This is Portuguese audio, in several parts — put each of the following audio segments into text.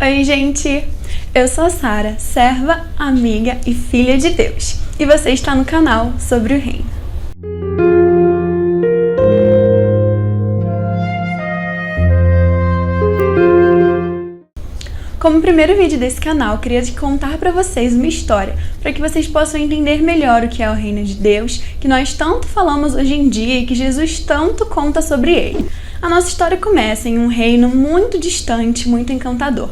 Oi, gente! Eu sou a Sara, serva, amiga e filha de Deus. E você está no canal Sobre o Reino. Como primeiro vídeo desse canal, queria contar para vocês uma história, para que vocês possam entender melhor o que é o Reino de Deus, que nós tanto falamos hoje em dia e que Jesus tanto conta sobre ele. A nossa história começa em um reino muito distante, muito encantador.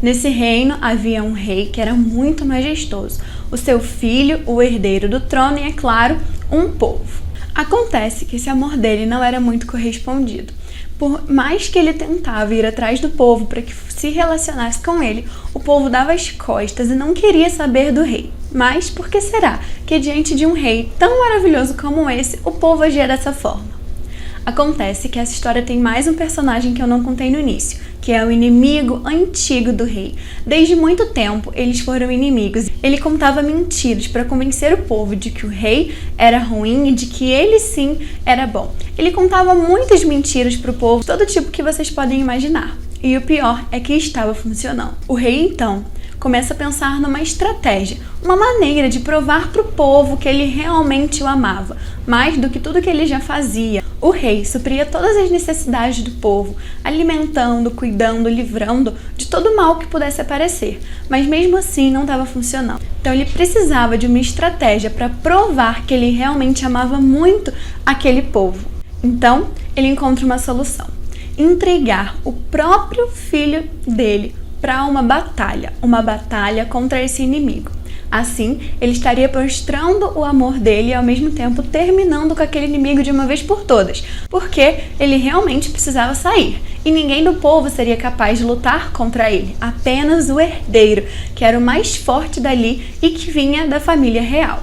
Nesse reino havia um rei que era muito majestoso, o seu filho, o herdeiro do trono e, é claro, um povo. Acontece que esse amor dele não era muito correspondido. Por mais que ele tentava ir atrás do povo para que se relacionasse com ele, o povo dava as costas e não queria saber do rei. Mas por que será que diante de um rei tão maravilhoso como esse, o povo agia dessa forma? Acontece que essa história tem mais um personagem que eu não contei no início, que é o inimigo antigo do rei. Desde muito tempo, eles foram inimigos. Ele contava mentiras para convencer o povo de que o rei era ruim e de que ele sim era bom. Ele contava muitas mentiras para o povo, todo tipo que vocês podem imaginar. E o pior é que estava funcionando. O rei, então, começa a pensar numa estratégia, uma maneira de provar para o povo que ele realmente o amava, mais do que tudo que ele já fazia. O rei supria todas as necessidades do povo, alimentando, cuidando, livrando de todo o mal que pudesse aparecer, mas mesmo assim não estava funcionando. Então ele precisava de uma estratégia para provar que ele realmente amava muito aquele povo. Então ele encontra uma solução: entregar o próprio filho dele para uma batalha contra esse inimigo. Assim, ele estaria mostrando o amor dele e ao mesmo tempo terminando com aquele inimigo de uma vez por todas, porque ele realmente precisava sair e ninguém do povo seria capaz de lutar contra ele, apenas o herdeiro, que era o mais forte dali e que vinha da família real.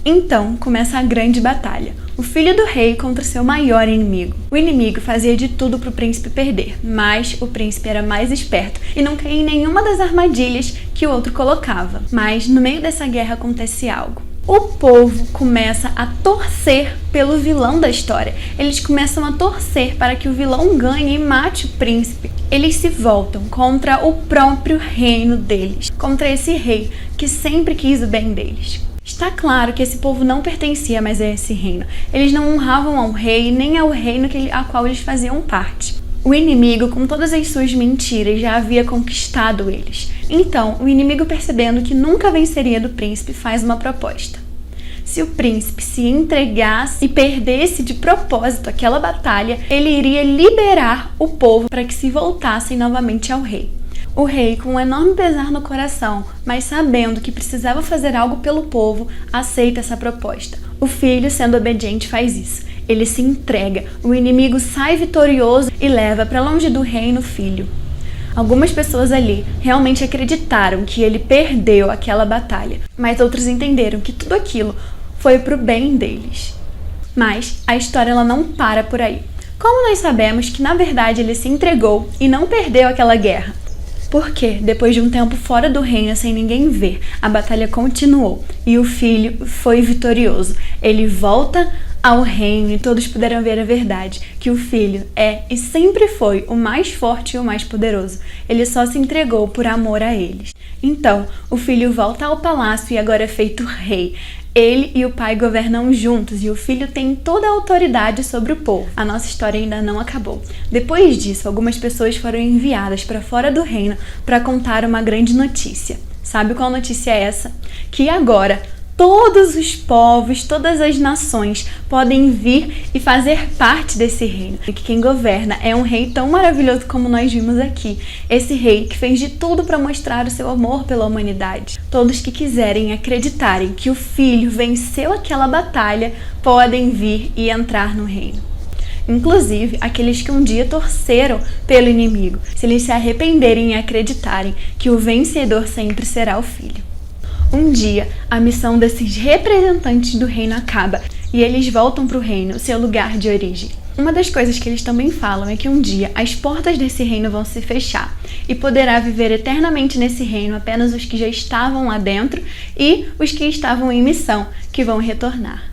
Então começa a grande batalha. O filho do rei contra seu maior inimigo. O inimigo fazia de tudo para o príncipe perder, mas o príncipe era mais esperto e não caía em nenhuma das armadilhas que o outro colocava. Mas no meio dessa guerra acontece algo. O povo começa a torcer pelo vilão da história. Eles começam a torcer para que o vilão ganhe e mate o príncipe. Eles se voltam contra o próprio reino deles, contra esse rei que sempre quis o bem deles. Está claro que esse povo não pertencia mais a esse reino. Eles não honravam ao rei, nem ao reino a qual eles faziam parte. O inimigo, com todas as suas mentiras, já havia conquistado eles. Então, o inimigo, percebendo que nunca venceria do príncipe, faz uma proposta. Se o príncipe se entregasse e perdesse de propósito aquela batalha, ele iria liberar o povo para que se voltassem novamente ao rei. O rei, com um enorme pesar no coração, mas sabendo que precisava fazer algo pelo povo, aceita essa proposta. O filho, sendo obediente, faz isso. Ele se entrega, o inimigo sai vitorioso e leva para longe do reino o filho. Algumas pessoas ali realmente acreditaram que ele perdeu aquela batalha, mas outros entenderam que tudo aquilo foi para o bem deles. Mas a história ela não para por aí. Como nós sabemos que na verdade ele se entregou e não perdeu aquela guerra? Porque, depois de um tempo fora do reino, sem ninguém ver, a batalha continuou e o filho foi vitorioso. Ele volta ao reino e todos puderam ver a verdade, que o filho é e sempre foi o mais forte e o mais poderoso. Ele só se entregou por amor a eles. Então, o filho volta ao palácio e agora é feito rei. Ele e o pai governam juntos e o filho tem toda a autoridade sobre o povo. A nossa história ainda não acabou. Depois disso, algumas pessoas foram enviadas para fora do reino para contar uma grande notícia. Sabe qual notícia é essa? Que agora todos os povos, todas as nações podem vir e fazer parte desse reino. E que quem governa é um rei tão maravilhoso como nós vimos aqui. Esse rei que fez de tudo para mostrar o seu amor pela humanidade. Todos que quiserem acreditarem que o filho venceu aquela batalha podem vir e entrar no reino. Inclusive aqueles que um dia torceram pelo inimigo, se eles se arrependerem e acreditarem que o vencedor sempre será o filho. Um dia, a missão desses representantes do reino acaba e eles voltam para o reino, seu lugar de origem. Uma das coisas que eles também falam é que um dia as portas desse reino vão se fechar e poderá viver eternamente nesse reino apenas os que já estavam lá dentro e os que estavam em missão, que vão retornar.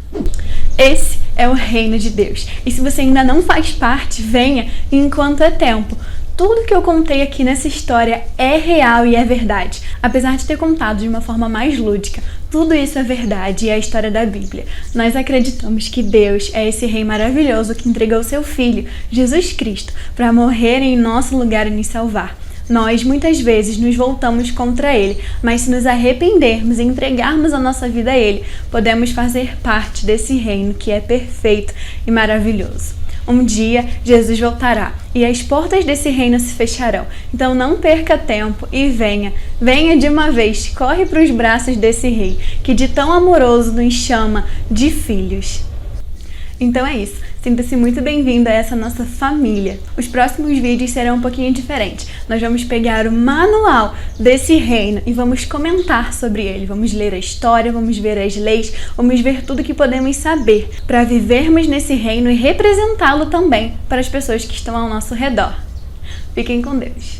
Esse é o reino de Deus. E se você ainda não faz parte, venha enquanto é tempo. Tudo que eu contei aqui nessa história é real e é verdade. Apesar de ter contado de uma forma mais lúdica, tudo isso é verdade e é a história da Bíblia. Nós acreditamos que Deus é esse Rei maravilhoso que entregou seu Filho, Jesus Cristo, para morrer em nosso lugar e nos salvar. Nós, muitas vezes, nos voltamos contra Ele, mas se nos arrependermos e entregarmos a nossa vida a Ele, podemos fazer parte desse reino que é perfeito e maravilhoso. Um dia, Jesus voltará e as portas desse reino se fecharão. Então não perca tempo e venha de uma vez, corre para os braços desse Rei, que de tão amoroso nos chama de filhos. Então é isso, sinta-se muito bem-vindo a essa nossa família. Os próximos vídeos serão um pouquinho diferentes. Nós vamos pegar o manual desse reino e vamos comentar sobre ele. Vamos ler a história, vamos ver as leis, vamos ver tudo que podemos saber para vivermos nesse reino e representá-lo também para as pessoas que estão ao nosso redor. Fiquem com Deus.